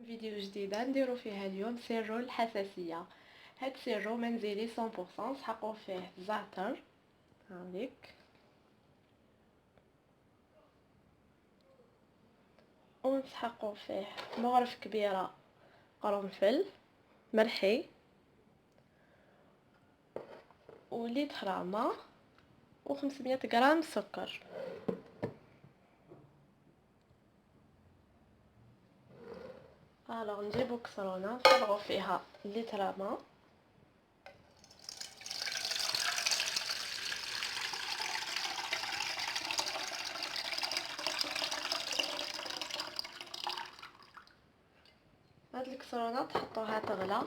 فيديو جديده نديرو فيها اليوم سيرو الحساسيه. هاد سيرو منزلي 100% نسحقو فيه الزعتر، هاوليك، ونسحقو فيه مغرف كبيره قرنفل مرحي وليتر ماء و500 غرام سكر. الوغ نجيبو كسرونه نفرغو فيها لتر ماء هاد الكسرونه تحطوها تغلى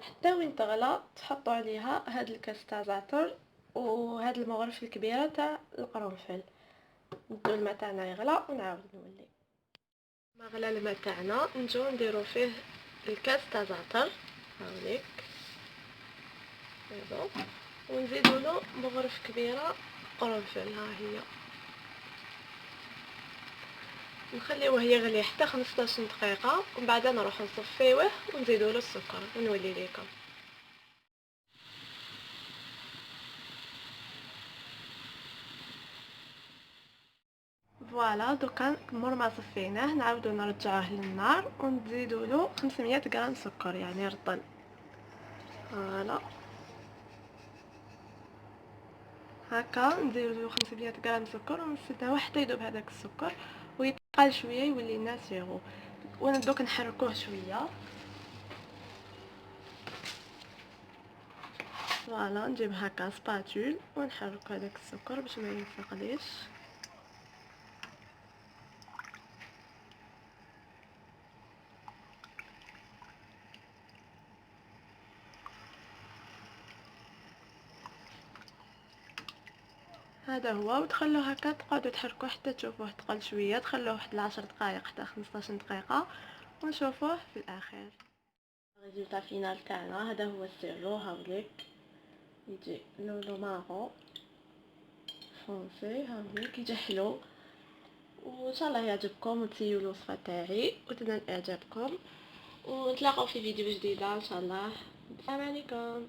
حتى وين تغلى تحطوا عليها هاد الكاس تاع زعتر وهاد المغرف الكبيره تاع القرنفل. ندو الماء تاعنا يغلى ونعاود نولي. ما غلى الماء تاعنا نجيو نديرو فيه الكاس تاع زعتر، هاوليك، هادو، ونزيدو له مغرف كبيره قرنفل، ها هي، نخليوه يغلي حتى 15 دقيقه ومن بعد نروحو نصفيوه ونزيدو له السكر ونولي ليكم. فوالا دوكا مور ما صفيناه نعاودو نرجعوه للنار ونزيدو له 500 غرام سكر يعني رطل. فوالا هكا نديرو له 500 غرام سكر ونستناوه حتى يذوب هذاك السكر ويتقل شويه يولي لنا سيرو. ونبداو نحركوه شويه. فوالا نجيب هكا سباتول ونحرك هذاك السكر باش ما ينفقليش. هذا هو، وتخلوه هكا تقعدوا تحركوه حتى تشوفوه تقل شويه، تخلوه واحد 10 دقائق حتى 15 دقيقه ونشوفوه في الاخير. الريزلت فينال تاعنا هذا هو السيرو، هاوليك يجي لونو مارون فونسي، هاوليك يجي حلو، وان شاء الله يعجبكم وتسيو الوصفه تاعي وتنال اعجابكم، ونتلاقاو في فيديو جديده ان شاء الله. السلام عليكم.